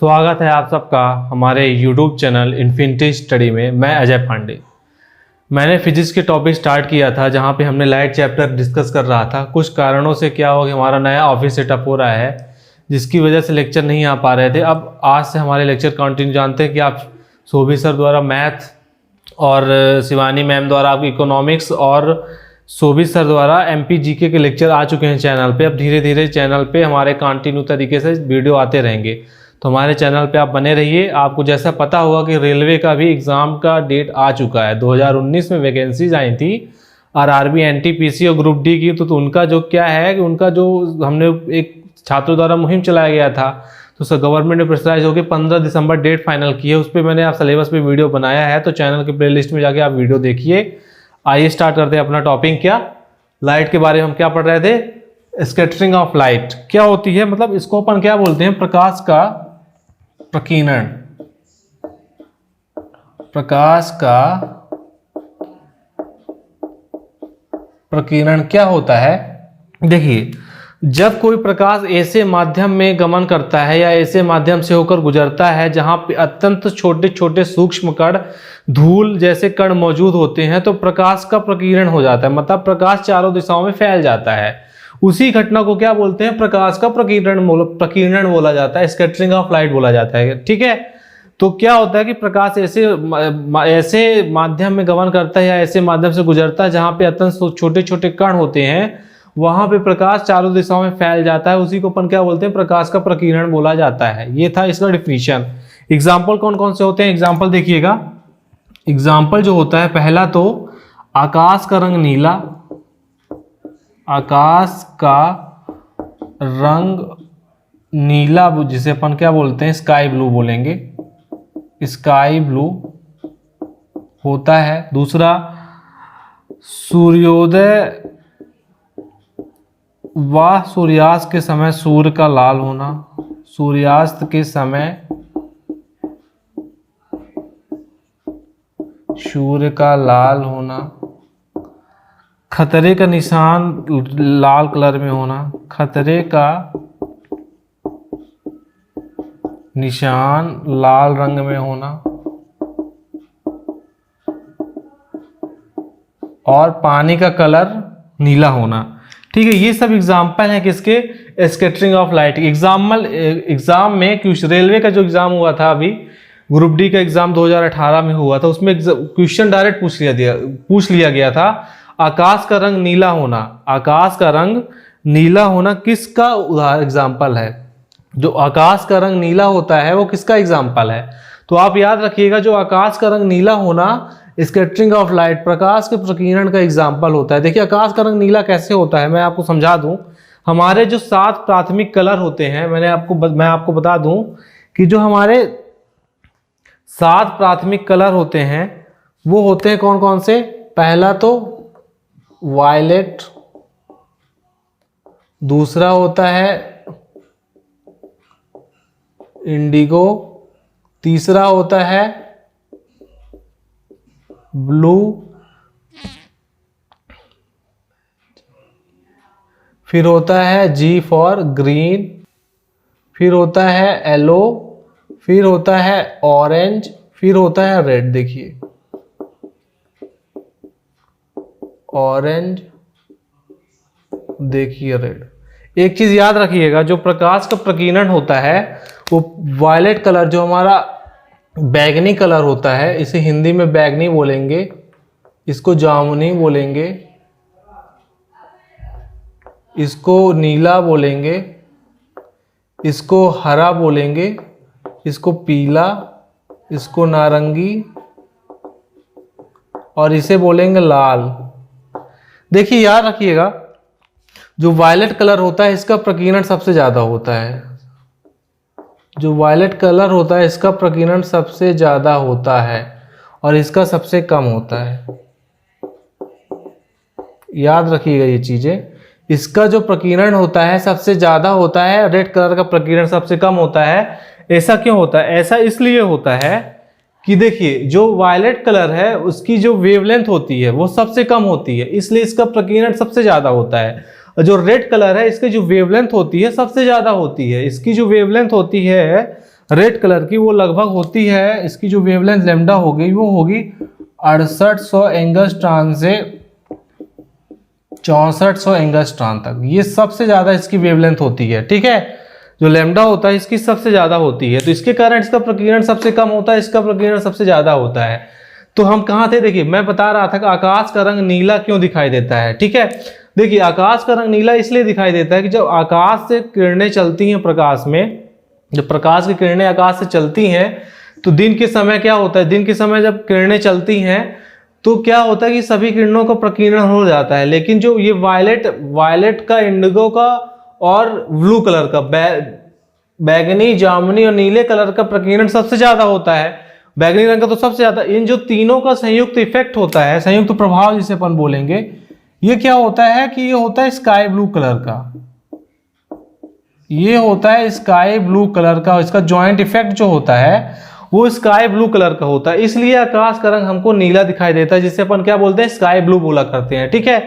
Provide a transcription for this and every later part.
स्वागत है आप सबका हमारे YouTube चैनल इन्फिनिटी स्टडी में। मैं अजय पांडे। मैंने फिजिक्स के टॉपिक स्टार्ट किया था जहां पे हमने लाइट चैप्टर डिस्कस कर रहा था। कुछ कारणों से क्या हो कि हमारा नया ऑफिस सेटअप हो रहा है जिसकी वजह से लेक्चर नहीं आ पा रहे थे। अब आज से हमारे लेक्चर कंटिन्यू। जानते हैं कि आप शोभी सर द्वारा मैथ और शिवानी मैम द्वारा आपकी इकोनॉमिक्स और शोभी सर द्वारा MPGK के लेक्चर आ चुके हैं चैनल पे। अब धीरे धीरे चैनल पे हमारे कंटिन्यू तरीके से वीडियो आते रहेंगे, तो हमारे चैनल पे आप बने रहिए। आपको जैसा पता होगा कि रेलवे का भी एग्ज़ाम का डेट आ चुका है। 2019 में वैकेंसीज आई थी RRB NTPC और ग्रुप डी की। तो उनका जो क्या है कि उनका जो हमने एक छात्रों द्वारा मुहिम चलाया गया था, तो सर गवर्नमेंट ने प्रेशराइज होकर 15 दिसंबर डेट फाइनल की है। उस पर मैंने आप सिलेबस पे वीडियो बनाया है, तो चैनल के प्लेलिस्ट में जाके आप वीडियो देखिए। आइए स्टार्ट करते हैं अपना टॉपिक। क्या लाइट के बारे में हम क्या पढ़ रहे थे? स्कैटरिंग ऑफ लाइट क्या होती है, मतलब इसको अपन क्या बोलते हैं? प्रकाश का प्रकीर्णन। प्रकाश का प्रकीर्णन क्या होता है? देखिए, जब कोई प्रकाश ऐसे माध्यम में गमन करता है या ऐसे माध्यम से होकर गुजरता है जहां पे अत्यंत छोटे छोटे सूक्ष्म कण, धूल जैसे कण मौजूद होते हैं, तो प्रकाश का प्रकीर्णन हो जाता है। मतलब प्रकाश चारों दिशाओं में फैल जाता है। उसी घटना को क्या बोलते हैं? प्रकाश का प्रकीर्णन बोला जाता है, स्कैटरिंग ऑफ लाइट बोला जाता है। ठीक है, तो क्या होता है कि प्रकाश ऐसे माध्यम में गमन करता है या ऐसे माध्यम से गुजरता है जहां पे अत्यंत छोटे छोटे कण होते हैं, वहां पे प्रकाश चारों दिशाओं में फैल जाता है। उसी को अपन क्या बोलते हैं? प्रकाश का प्रकीर्णन बोला जाता है। ये था इसका डिफिनीशन। एग्जाम्पल कौन कौन से होते हैं? एग्जाम्पल देखिएगा। एग्जाम्पल जो होता है, पहला तो आकाश का रंग नीला। आकाश का रंग नीला जिसे अपन क्या बोलते हैं? स्काई ब्लू बोलेंगे। स्काई ब्लू होता है। दूसरा, सूर्योदय व सूर्यास्त के समय सूर्य का लाल होना। सूर्यास्त के समय सूर्य का लाल होना। खतरे का निशान लाल कलर में होना। खतरे का निशान लाल रंग में होना। और पानी का कलर नीला होना। ठीक है, ये सब एग्जाम्पल हैं किसके? Scattering of light. एग्जाम में रेलवे का जो एग्जाम हुआ था अभी, ग्रुप डी का एग्जाम 2018 में हुआ था, उसमें क्वेश्चन डायरेक्ट पूछ लिया गया था, आकाश का रंग नीला होना। आकाश का रंग नीला होना किसका एग्जाम्पल है? जो आकाश का रंग नीला होता है वो किसका एग्जाम्पल है? तो आप याद रखिएगा, जो आकाश का रंग नीला होना स्कैटरिंग ऑफ लाइट, प्रकाश के प्रकीर्णन का एग्जाम्पल होता है। देखिए, आकाश का रंग नीला कैसे होता है, मैं आपको समझा दूं। हमारे जो 7 प्राथमिक कलर होते हैं, मैं आपको बता दूं कि जो हमारे 7 प्राथमिक कलर होते हैं वो होते हैं कौन कौन से? पहला तो वायलेट, दूसरा होता है इंडिगो, तीसरा होता है ब्लू, फिर होता है G फॉर ग्रीन, फिर होता है येलो, फिर होता है ऑरेंज, फिर होता है रेड। देखिए, ऑरेंज, देखिए रेड। एक चीज याद रखिएगा, जो प्रकाश का प्रकीर्णन होता है वो वायलेट कलर, जो हमारा बैगनी कलर होता है, इसे हिंदी में बैगनी बोलेंगे, इसको जामुनी बोलेंगे, इसको नीला बोलेंगे, इसको हरा बोलेंगे, इसको पीला, इसको नारंगी और इसे बोलेंगे लाल। देखिए, याद रखिएगा, जो वायलेट कलर होता है इसका प्रकीर्णन सबसे ज्यादा होता है। जो वायलेट कलर होता है इसका प्रकीर्णन सबसे ज्यादा होता है और इसका सबसे कम होता है। याद रखिएगा ये चीजें। इसका जो प्रकीर्णन होता है सबसे ज्यादा होता है, रेड कलर का प्रकीर्णन सबसे कम होता है। ऐसा क्यों होता है? ऐसा इसलिए होता है कि देखिए, जो वायलेट कलर है उसकी जो वेवलेंथ होती है वो सबसे कम होती है, इसलिए इसका प्रकीर्णन सबसे ज्यादा होता है। जो रेड कलर है इसकी जो वेवलेंथ होती है सबसे ज्यादा होती है। इसकी जो वेवलेंथ होती है रेड कलर की, वो लगभग होती है, इसकी जो वेवलेंथ लैम्डा होगी वो होगी 6800 एंगस्ट्रॉन से 6400 एंगस्ट्रॉन तक। ये सबसे ज़्यादा इसकी वेवलेंथ होती है, ठीक है। जो लैम्डा होता है इसकी सबसे ज़्यादा होती है, तो इसके कारण इसका प्रकीर्णन सबसे कम होता है, इसका प्रकीर्णन सबसे ज़्यादा होता है। तो हम कहाँ थे, देखिए मैं बता रहा था कि आकाश का रंग नीला क्यों दिखाई देता है, ठीक है। देखिए आकाश का रंग नीला इसलिए दिखाई देता है कि जब आकाश से किरणें चलती हैं प्रकाश में, जब प्रकाश की किरणें आकाश से चलती हैं तो दिन के समय क्या होता है, दिन के समय जब किरणें चलती हैं तो क्या होता है कि सभी किरणों का प्रकीर्णन हो जाता है, लेकिन जो ये वायलेट का, इंडिगो का और ब्लू कलर का, बैगनी, जामुनी और नीले कलर का प्रकीर्णन सबसे ज्यादा होता है। बैगनी रंग का तो सबसे ज्यादा। इन जो तीनों का संयुक्त इफेक्ट होता है, संयुक्त प्रभाव जिसे अपन बोलेंगे, ये क्या होता है कि ये होता है स्काई ब्लू कलर का, ये होता है स्काई ब्लू कलर का। इसका जॉइंट इफेक्ट जो होता है वो स्काई ब्लू कलर का होता है, इसलिए आकाश का रंग हमको नीला दिखाई देता है, जिसे अपन क्या बोलते हैं, स्काई ब्लू बोला करते हैं, ठीक है।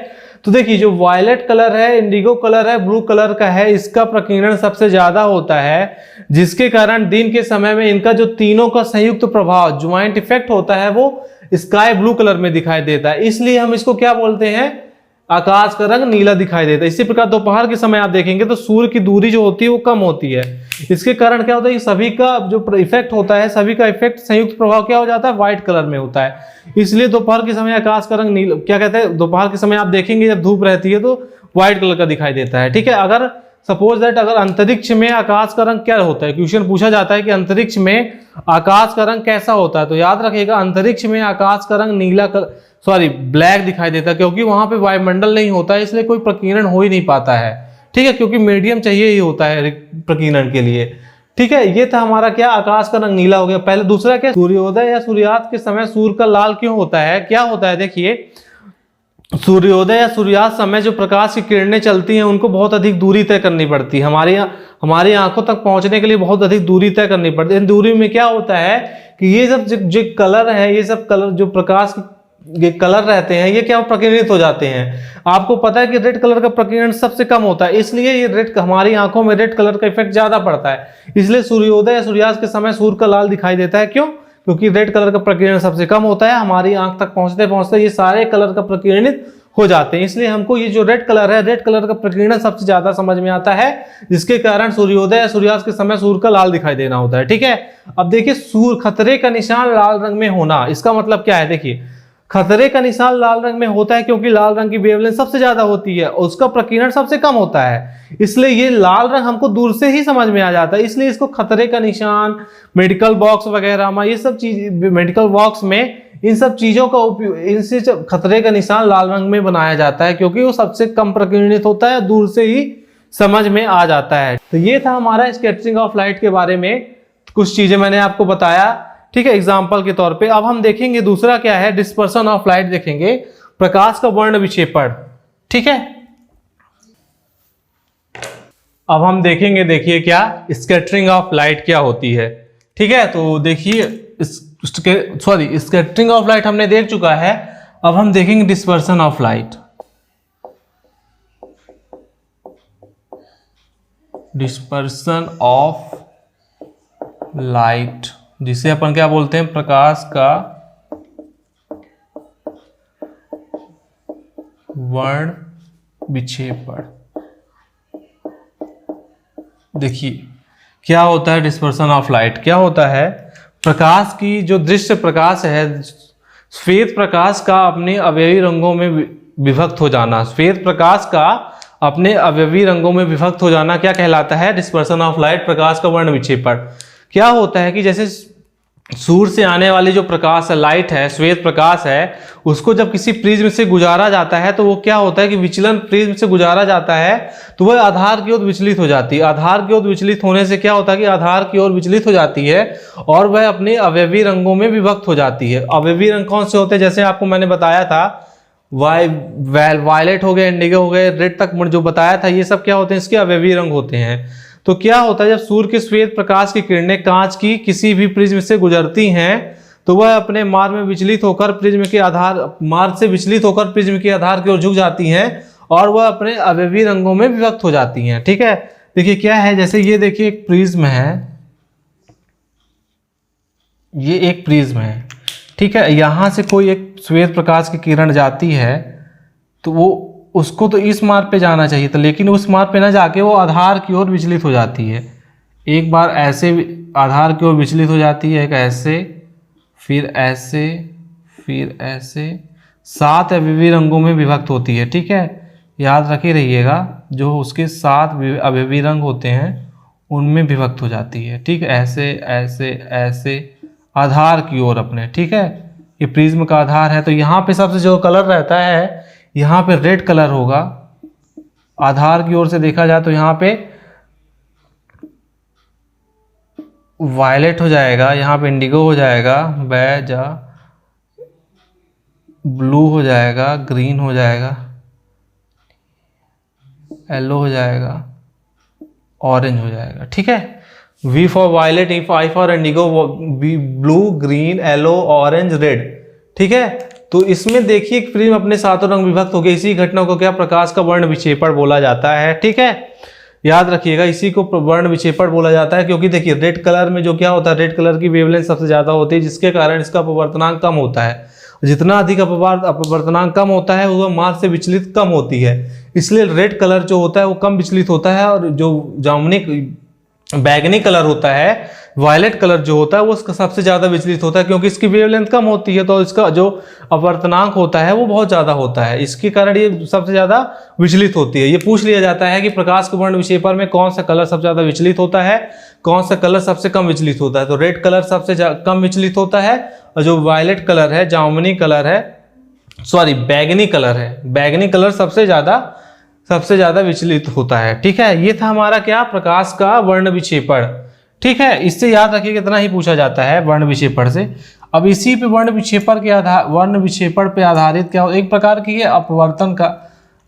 तो देखिए जो वायलेट कलर है, इंडिगो कलर है, ब्लू कलर का है, इसका प्रकीर्णन सबसे ज्यादा होता है, जिसके कारण दिन के समय में इनका जो तीनों का संयुक्त प्रभाव, ज्वाइंट इफेक्ट होता है, वो स्काई ब्लू कलर में दिखाई देता है, इसलिए हम इसको क्या बोलते हैं, आकाश का रंग नीला दिखाई देता है। इसी प्रकार दोपहर के समय आप देखेंगे तो सूर्य की दूरी जो होती है वो कम होती है, इसके कारण क्या होता है कि सभी का जो इफेक्ट होता है, सभी का इफेक्ट, संयुक्त प्रभाव क्या हो जाता है, व्हाइट कलर में होता है, इसलिए दोपहर के समय आकाश का रंग नीला, क्या कहते हैं, दोपहर के समय आप देखेंगे जब धूप रहती है तो व्हाइट कलर का दिखाई देता है, ठीक है। अगर सपोज दैट अगर अंतरिक्ष में आकाश का रंग क्या होता है, क्वेश्चन पूछा जाता है कि अंतरिक्ष में आकाश का रंग कैसा होता है, तो याद रखिएगा अंतरिक्ष में आकाश का रंग ब्लैक दिखाई देता है, क्योंकि वहां पे वायुमंडल नहीं होता है, इसलिए कोई प्रकीर्णन हो ही नहीं पाता है, ठीक है, क्योंकि मीडियम चाहिए ही होता है प्रकीर्णन के लिए, ठीक है। ये था हमारा क्या, आकाश का रंग नीला हो गया। पहले दूसरा क्या, सूर्योदय या सूर्यास्त के समय सूर्य का लाल क्यों होता है, क्या होता है, देखिए सूर्योदय या सूर्यास्त समय जो प्रकाश की किरणें चलती हैं उनको बहुत अधिक दूरी तय करनी पड़ती है, हमारी आंखों तक पहुंचने के लिए बहुत अधिक दूरी तय करनी पड़ती है। इन दूरी में क्या होता है कि ये सब जो कलर है, ये सब कलर जो प्रकाश ये कलर रहते हैं, ये क्या प्रकीर्णित हो जाते हैं। आपको पता है कि रेड कलर का प्रकीर्णन सबसे कम होता है, इसलिए ये रेड, हमारी आंखों में रेड कलर का इफेक्ट ज्यादा पड़ता है, इसलिए सूर्योदय या सूर्यास्त के समय सूर्य का लाल दिखाई देता है। क्यों, क्योंकि रेड कलर का प्रकीर्णन सबसे कम होता है, हमारी आंख तक पहुंचते पहुंचते ये सारे कलर का प्रकीर्णित हो जाते हैं, इसलिए हमको ये जो रेड कलर है, रेड कलर का प्रकीर्णन सबसे ज्यादा समझ में आता है, जिसके कारण सूर्योदय या सूर्यास्त के समय सूर्य का लाल दिखाई देना होता है, ठीक है। अब देखिए सूर्य, खतरे का निशान लाल रंग में होना, इसका मतलब क्या है, देखिए खतरे का निशान लाल रंग में होता है क्योंकि लाल रंग की वेवलेंथ सबसे ज्यादा होती है और उसका प्रकीर्णन सबसे कम होता है, इसलिए ये लाल रंग हमको दूर से ही समझ में आ जाता है, इसलिए इसको खतरे का निशान, मेडिकल बॉक्स वगैरह में, ये सब चीज, मेडिकल बॉक्स में इन सब चीजों का उपयोग, इनसे खतरे का निशान लाल रंग में बनाया जाता है, क्योंकि वो सबसे कम प्रकीर्णित होता है, दूर से ही समझ में आ जाता है। तो ये था हमारा स्कैटरिंग ऑफ लाइट के बारे में, कुछ चीजें मैंने आपको बताया, ठीक है, एग्जाम्पल के तौर पे। अब हम देखेंगे दूसरा क्या है, डिस्पर्सन ऑफ लाइट देखेंगे, प्रकाश का वर्ण विक्षेपण, ठीक है। अब हम देखेंगे, देखिए क्या स्कैटरिंग ऑफ लाइट क्या होती है, ठीक है। तो देखिए स्कैटरिंग ऑफ लाइट हमने देख चुका है, अब हम देखेंगे dispersion of light. Dispersion of light, जिसे अपन क्या बोलते हैं, प्रकाश का वर्ण विक्षेपण। देखिए क्या होता है डिस्पर्सन ऑफ लाइट, क्या होता है, प्रकाश की जो दृश्य प्रकाश है, श्वेत प्रकाश का अपने अवयवी रंगों में विभक्त हो जाना, श्वेत प्रकाश का अपने अवयवी रंगों में विभक्त हो जाना क्या कहलाता है, डिस्पर्सन ऑफ लाइट, प्रकाश का वर्ण विक्षेपण। क्या होता है कि जैसे सूर्य से आने वाली जो प्रकाश है, लाइट है, श्वेत प्रकाश है, उसको जब किसी प्रिज्म से गुजारा जाता है तो वो क्या होता है कि विचलन, प्रिज्म से गुजारा जाता है तो वह आधार की ओर विचलित हो जाती है, आधार की ओर विचलित होने से क्या होता है कि आधार की ओर विचलित हो जाती है और वह अपने अवयवी रंगों में विभक्त हो जाती है। अवयवी रंग कौन से होते हैं, जैसे आपको मैंने बताया था, वायलेट हो गए, इंडिगो हो गए, रेड तक जो बताया था, ये सब क्या होते हैं, इसके अवयवी रंग होते हैं। तो क्या होता है जब सूर्य के श्वेत प्रकाश की किरणें कांच की किसी भी प्रिज्म से गुजरती हैं तो वह अपने मार्ग में विचलित होकर प्रिज्म के आधार, मार्ग से विचलित होकर प्रिज्म के आधार की ओर झुक जाती हैं और वह अपने अवयवी रंगों में विभक्त हो जाती हैं, ठीक है। देखिए क्या है, जैसे ये देखिए एक प्रिज्म है, ये एक प्रिज्म है, ठीक है। यहाँ से कोई एक श्वेत प्रकाश की किरण जाती है तो वो उसको तो इस मार्ग पे जाना चाहिए था, लेकिन उस मार्ग पे ना जाके वो आधार की ओर विचलित हो जाती है। एक बार ऐसे आधार की ओर विचलित हो जाती है, एक ऐसे, फिर ऐसे, फिर ऐसे, 7 अवयवी रंगों में विभक्त होती है, ठीक है। याद रखे रहिएगा, जो उसके 7 अवयवी रंग होते हैं उनमें विभक्त हो जाती है, ठीक है। ऐसे ऐसे ऐसे आधार की ओर अपने, ठीक है। ये प्रिज्म का आधार है, तो यहाँ पे सबसे जो कलर रहता है, यहाँ पे रेड कलर होगा। आधार की ओर से देखा जाए तो यहाँ पे वायलेट हो जाएगा, यहाँ पे इंडिगो हो जाएगा, बैजा ब्लू हो जाएगा, ग्रीन हो जाएगा, येलो हो जाएगा, ऑरेंज हो जाएगा, ठीक है। V for violet, I for indigo, blue, green, yellow, orange, red, ठीक है। तो इसमें देखिए प्रिज्म अपने 7 रंग विभक्त हो गए। इसी घटना को क्या प्रकाश का वर्ण विक्षेपण बोला जाता है, ठीक है। याद रखिएगा, इसी को वर्ण विक्षेपण बोला जाता है, क्योंकि देखिए रेड कलर में जो क्या होता है, रेड कलर की वेवलेंथ सबसे ज्यादा होती है, जिसके कारण इसका अपवर्तनांक कम होता है। जितना अधिक अपवर्तनांक कम होता है वो मार्ग से विचलित कम होती है, इसलिए रेड कलर जो होता है वो कम विचलित होता है। और जो जामुनी बैगनी कलर होता है, वायलेट कलर जो होता है वो उसका सबसे ज्यादा विचलित होता है, क्योंकि इसकी वेवलेंथ कम होती है, तो इसका जो अपवर्तनांक होता है वो बहुत ज्यादा होता है, इसके कारण ये सबसे ज्यादा विचलित होती है। ये पूछ लिया जाता है कि प्रकाश के वर्ण विक्षेपण में कौन सा कलर सबसे ज्यादा विचलित होता है, कौन सा कलर सबसे कम विचलित होता है, तो रेड कलर सबसे कम विचलित होता है, और जो वायलेट कलर है, जामुनी कलर है, सॉरी बैगनी कलर है, बैगनी कलर सबसे ज्यादा विचलित होता है, ठीक है। ये था हमारा क्या, प्रकाश का वर्ण विक्षेपण, ठीक है। इससे याद रखिए कितना ही पूछा जाता है वर्ण विक्षेपण से। अब इसी पे वर्ण विक्षेपण पे आधारित क्या एक प्रकार की ये अपवर्तन का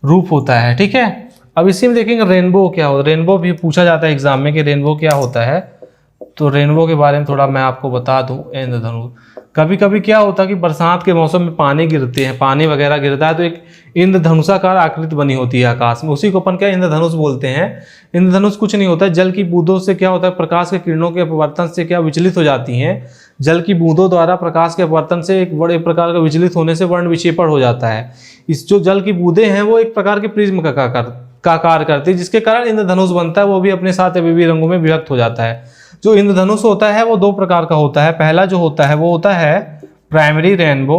रूप होता है, ठीक है। अब इसी में देखेंगे रेनबो क्या होता है। रेनबो भी पूछा जाता है एग्जाम में कि रेनबो क्या होता है, तो रेनबो के बारे में थोड़ा मैं आपको बता दूं। इंद्रधनुष, कभी कभी क्या होता है कि बरसात के मौसम में पानी गिरते हैं, पानी वगैरह गिरता है, तो एक इंद्रधनुषाकार आकृति बनी होती है आकाश में, उसी को अपन क्या इंद्रधनुष बोलते हैं। इंद्रधनुष कुछ नहीं होता है, जल की बूंदों से क्या होता है, प्रकाश के किरणों के अपवर्तन से क्या विचलित हो जाती हैं। जल की बूंदों द्वारा प्रकाश के अपवर्तन से एक बड़े प्रकार का विचलित होने से वर्ण विक्षेपण हो जाता है। इस जो जल की बूंदें हैं वो एक प्रकार के प्रिज्म का कार्य करती है, जिसके कारण इंद्रधनुष बनता है, वो भी अपने 7 अवयवी रंगों में विभक्त हो जाता है। जो इंद्रधनुष होता है वो 2 प्रकार का होता है। पहला जो होता है वो होता है प्राइमरी रेनबो,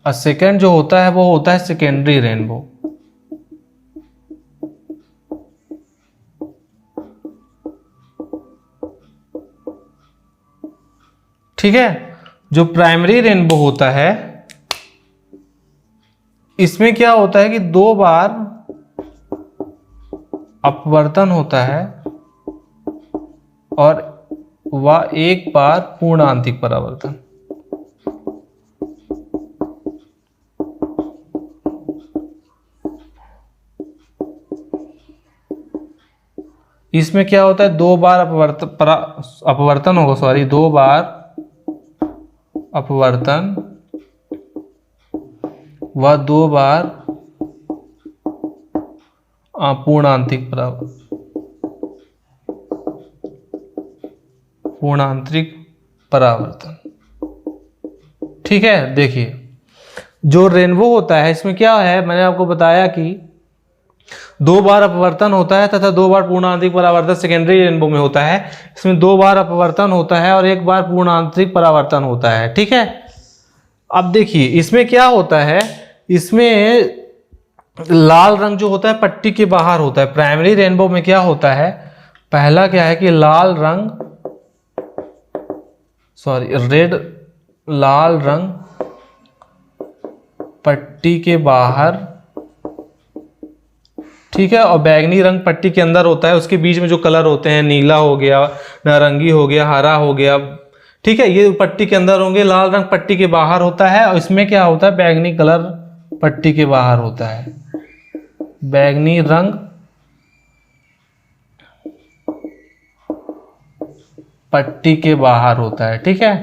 और सेकेंड जो होता है वो होता है सेकेंडरी रेनबो। ठीक है, जो प्राइमरी रेनबो होता है इसमें क्या होता है कि 2 बार अपवर्तन होता है और वह 1 बार पूर्ण आंतरिक परावर्तन। इसमें क्या होता है 2 बार अपवर्तन होगा, सॉरी 2 बार अपवर्तन व 2 बार पूर्ण आंतरिक परावर्तन। ठीक है, देखिए जो रेनबो होता है इसमें क्या है, मैंने आपको बताया कि 2 बार अपवर्तन होता है तथा 2 बार पूर्ण आंतरिक परावर्तन सेकेंडरी रेनबो में होता है। इसमें 2 बार अपवर्तन होता है और 1 बार पूर्ण आंतरिक परावर्तन होता है। ठीक है, अब देखिए इसमें क्या होता है, इसमें लाल रंग जो होता है पट्टी के बाहर होता है। प्राइमरी रेनबो में क्या होता है, पहला क्या है कि लाल रंग पट्टी के बाहर, ठीक है, और बैगनी रंग पट्टी के अंदर होता है। उसके बीच में जो कलर होते हैं, नीला हो गया, नारंगी हो गया, हरा हो गया, ठीक है, ये पट्टी के अंदर होंगे। लाल रंग पट्टी के बाहर होता है और इसमें क्या होता है, बैगनी कलर पट्टी के बाहर होता है। बैगनी रंग पट्टी के बाहर होता है। ठीक है,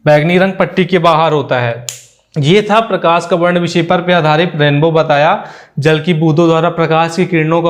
बैगनी रंग पट्टी के बाहर होता है। ये था प्रकाश का वर्ण विक्षेपण पे आधारित रेनबो बताया। जल की बूंदों द्वारा प्रकाश की किरणों को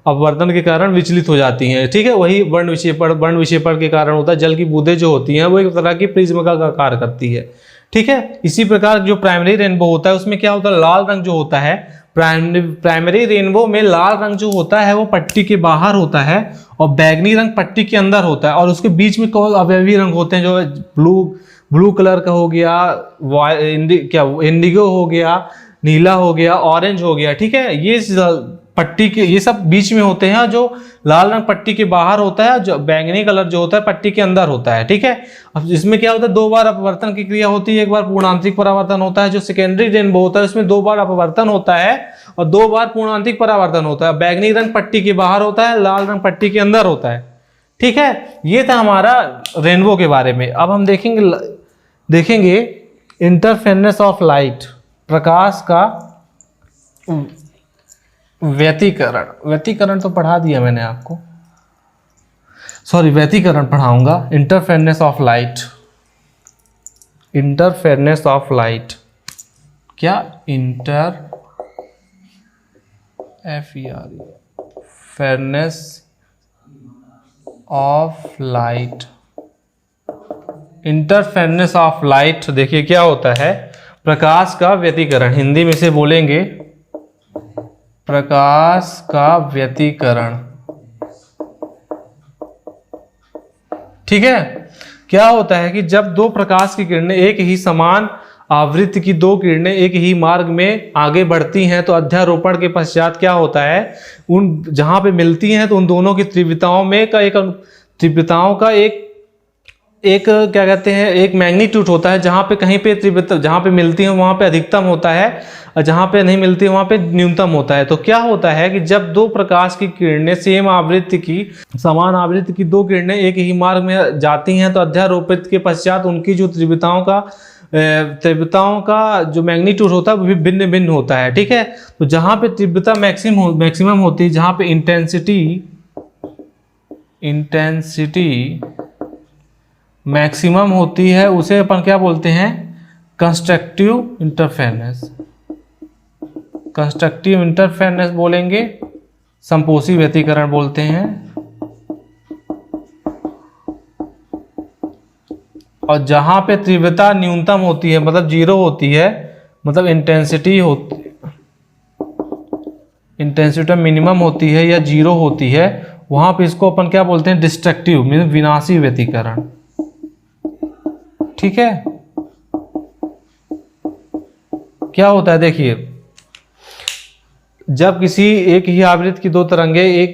अपवर्तन के कारण विचलित हो जाती हैं। ठीक है, वही वर्ण विक्षेपण के कारण होता है। जल की बूंदें जो होती हैं वो एक तरह की प्रिज्म का कार्य करती है। ठीक है, इसी प्रकार जो प्राइमरी रेनबो होता है उसमें क्या होता है, लाल रंग जो होता है, प्राइमरी रेनबो में लाल रंग जो होता है वो पट्टी के बाहर होता है और बैगनी रंग पट्टी के अंदर होता है, और उसके बीच में कौन अवयवी रंग होते हैं, जो ब्लू कलर का हो गया, इंडिगो हो गया, नीला हो गया, ऑरेंज हो गया। ठीक है, ये पट्टी के ये सब बीच में होते हैं। जो लाल रंग पट्टी के बाहर होता है, जो बैंगनी कलर जो होता है पट्टी के अंदर होता है। ठीक है, अब इसमें क्या होता है, 2 बार अपवर्तन की क्रिया होती है। एक बार पूर्णांतरिक परावर्तन होता है। जो सेकेंडरी रेनबो होता है उसमें 2 बार अपवर्तन होता है और 2 बार पूर्णांतरिक परावर्तन होता है। बैगनी रंग पट्टी के बाहर होता है, लाल रंग पट्टी के अंदर होता है। ठीक है, ये था हमारा रेनबो के बारे में। अब हम देखेंगे इंटरफेरेंस ऑफ लाइट, प्रकाश का व्यतिकरण तो पढ़ा दिया मैंने आपको, व्यतिकरण पढ़ाऊंगा। इंटरफेरेंस ऑफ लाइट, क्या फेयरनेस ऑफ लाइट, देखिए क्या होता है, प्रकाश का व्यतिकरण, हिंदी में से बोलेंगे प्रकाश का व्यतिकरण। ठीक है, क्या होता है कि जब 2 प्रकाश की किरणें, एक ही समान आवृत्ति की 2 किरणें एक ही मार्ग में आगे बढ़ती हैं तो अध्यारोपण के पश्चात क्या होता है, उन जहां पे मिलती हैं तो उन दोनों की तीव्रताओं का एक क्या कहते हैं, एक मैग्नीट्यूड होता है। जहां पे कहीं पे तीव्रता, जहां पे मिलती है वहां पे अधिकतम होता है और जहां पे नहीं मिलती है वहां पे न्यूनतम होता है। तो क्या होता है कि जब 2 प्रकाश की किरणें समान आवृत्ति की 2 किरणें एक ही मार्ग में जाती हैं तो अध्यारोपित के पश्चात उनकी जो तीव्रताओं का जो मैग्नीट्यूड होता है वो भी भिन्न भिन्न होता है। ठीक है, तो जहां पे तीव्रता मैक्सिमम होती है, जहां पे इंटेंसिटी मैक्सिमम होती है, उसे अपन क्या बोलते हैं, कंस्ट्रक्टिव इंटरफेरेंस बोलेंगे, संपोषी व्यतिकरण बोलते हैं। और जहां पे तीव्रता न्यूनतम होती है, मतलब 0 होती है, मतलब इंटेंसिटी मिनिमम होती है या 0 होती है, वहां पे इसको अपन क्या बोलते हैं, डिस्ट्रक्टिव मीन विनाशी व्यतिकरण। ठीक है, क्या होता है, देखिए जब किसी एक ही आवृत्ति की 2 तरंगे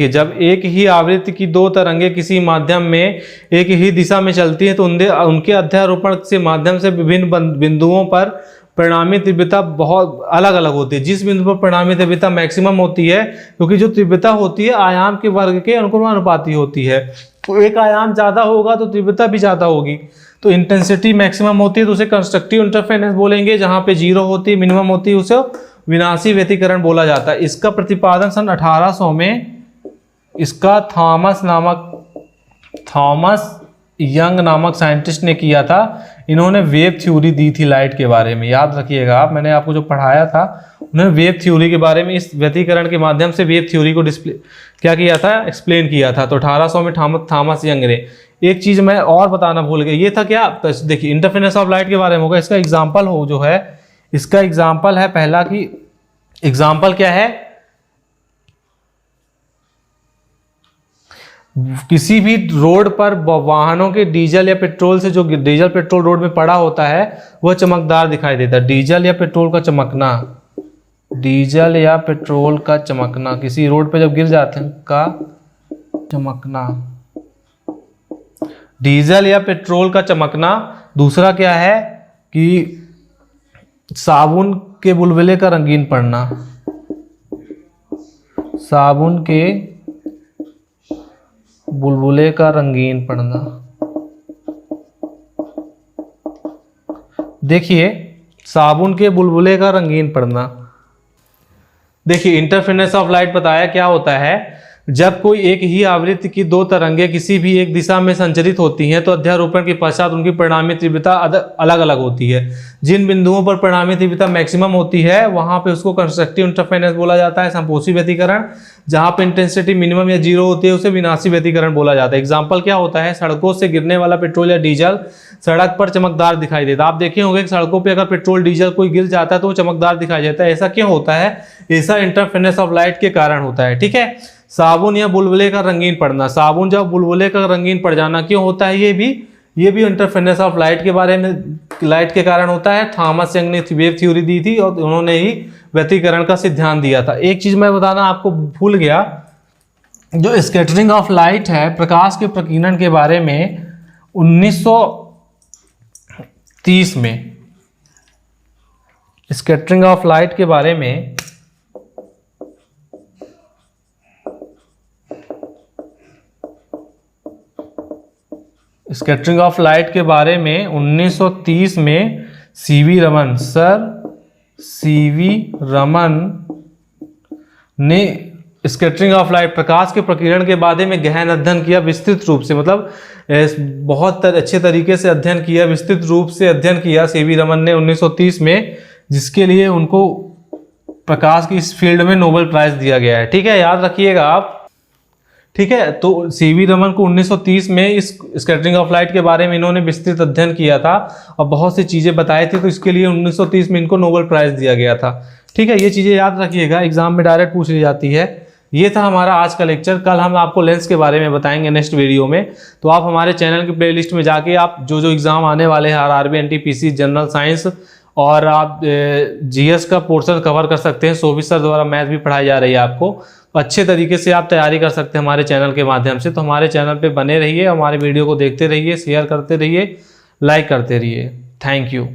जब एक ही आवृत्ति की 2 तरंगे किसी माध्यम में एक ही दिशा में चलती हैं तो उनके अध्यारोपण से माध्यम से विभिन्न बिंदुओं पर परिणामी तीव्रता बहुत अलग अलग होती है। जिस बिंदु पर परिणामी तीव्रता मैक्सिमम होती है, क्योंकि जो तीव्रता होती है आयाम के वर्ग के अनुपाती होती है, तो एक आयाम ज्यादा होगा तो तीव्रता भी ज्यादा होगी। तो इंटेंसिटी मैक्सिमम होती है तो उसे कंस्ट्रक्टिव इंटरफेरेंस बोलेंगे। जहां पे 0 होती है, मिनिमम होती है, उसे विनाशी व्यतिकरण बोला जाता है। इसका प्रतिपादन सन 1800 में इसका थॉमस यंग नामक साइंटिस्ट ने किया था। इन्होंने वेव थ्योरी दी थी लाइट के बारे में, याद रखिएगा आप, मैंने आपको जो पढ़ाया था, उन्होंने वेव थ्योरी के बारे में, इस व्यतिकरण के माध्यम से वेव थ्योरी को एक्सप्लेन किया था। तो 1800 में थॉमस यंग ने। एक चीज मैं और बताना भूल गया, ये था क्या, देखिए इंटरफेरेंस ऑफ लाइट के बारे में होगा। इसका एग्जाम्पल इसका एग्जाम्पल है पहला कि एग्जाम्पल क्या है, किसी भी रोड पर वाहनों के डीजल या पेट्रोल से, जो डीजल पेट्रोल रोड में पड़ा होता है वह चमकदार दिखाई देता है। डीजल या पेट्रोल का चमकना, किसी रोड पे जब गिर जाते हैं का चमकना, डीजल या पेट्रोल का चमकना। दूसरा क्या है कि साबुन के बुलबुले का रंगीन पड़ना, साबुन के बुलबुले का रंगीन पड़ना। देखिए साबुन के बुलबुले का रंगीन पड़ना। देखिए इंटरफेरेंस ऑफ लाइट बताया क्या होता है, जब कोई एक ही आवृत्ति की दो तरंगें किसी भी एक दिशा में संचरित होती हैं तो अध्यारोपण के पश्चात उनकी परिणामी तीव्रता अलग अलग होती है। जिन बिंदुओं पर परिणामी तीव्रता मैक्सिमम होती है वहां पे उसको कंस्ट्रक्टिव इंटरफेरेंस बोला जाता है, संपोषी व्यतिकरण। जहां पे इंटेंसिटी मिनिमम या जीरो होती है उसे विनाशी व्यतिकरण बोला जाता है। एग्जाम्पल क्या होता है, सड़कों से गिरने वाला पेट्रोल या डीजल सड़क पर चमकदार दिखाई देता है। आप देखे होंगे कि सड़कों पर अगर पेट्रोल डीजल कोई गिर जाता है तो वो चमकदार दिखाई देता है। ऐसा क्यों होता है? ऐसा इंटरफेरेंस ऑफ लाइट के कारण होता है। ठीक है। साबुन या बुलबुले का रंगीन पड़ना, साबुन जब बुलबुले का रंगीन पड़ जाना क्यों होता है? ये भी इंटरफेरेंस ऑफ लाइट के बारे में, लाइट के कारण होता है। थॉमस यंग ने वेव थ्योरी दी थी और उन्होंने ही व्यतिकरण का सिद्धांत दिया था। एक चीज मैं बताना आपको भूल गया, जो स्कैटरिंग ऑफ लाइट है, प्रकाश के प्रकीर्णन के बारे में 1930 में, स्कैटरिंग ऑफ लाइट के बारे में स्कैटरिंग ऑफ लाइट के बारे में 1930 में CV Raman, sir CV Raman ने स्कैटरिंग ऑफ लाइट, प्रकाश के प्रकीर्णन के बारे में गहन अध्ययन किया विस्तृत रूप से, मतलब बहुत अच्छे तरीके से अध्ययन किया, विस्तृत रूप से अध्ययन किया सीवी रमन ने 1930 में, जिसके लिए उनको प्रकाश की इस फील्ड में नोबेल प्राइज दिया गया है। ठीक है, याद रखिएगा आप। ठीक है, तो सीवी रमन को 1930 में इस स्कैटरिंग ऑफ लाइट के बारे में इन्होंने विस्तृत अध्ययन किया था और बहुत सी चीज़ें बताई थी, तो इसके लिए 1930 में इनको नोबेल प्राइज दिया गया था। ठीक है, ये चीज़ें याद रखिएगा, एग्जाम में डायरेक्ट पूछ ली जाती है। ये था हमारा आज का लेक्चर। कल हम आपको लेंस के बारे में बताएंगे नेक्स्ट वीडियो में। तो आप हमारे चैनल की प्लेलिस्ट में जाके आप जो एग्जाम आने वाले हैं, आरआरबी, एनटीपीसी, जनरल साइंस और आप जीएस का पोर्शन कवर कर सकते हैं। शोभित सर द्वारा मैथ भी पढ़ाई जा रही है आपको, अच्छे तरीके से आप तैयारी कर सकते हैं हमारे चैनल के माध्यम से। तो हमारे चैनल पे बने रहिए, हमारे वीडियो को देखते रहिए, शेयर करते रहिए, लाइक करते रहिए। Thank you.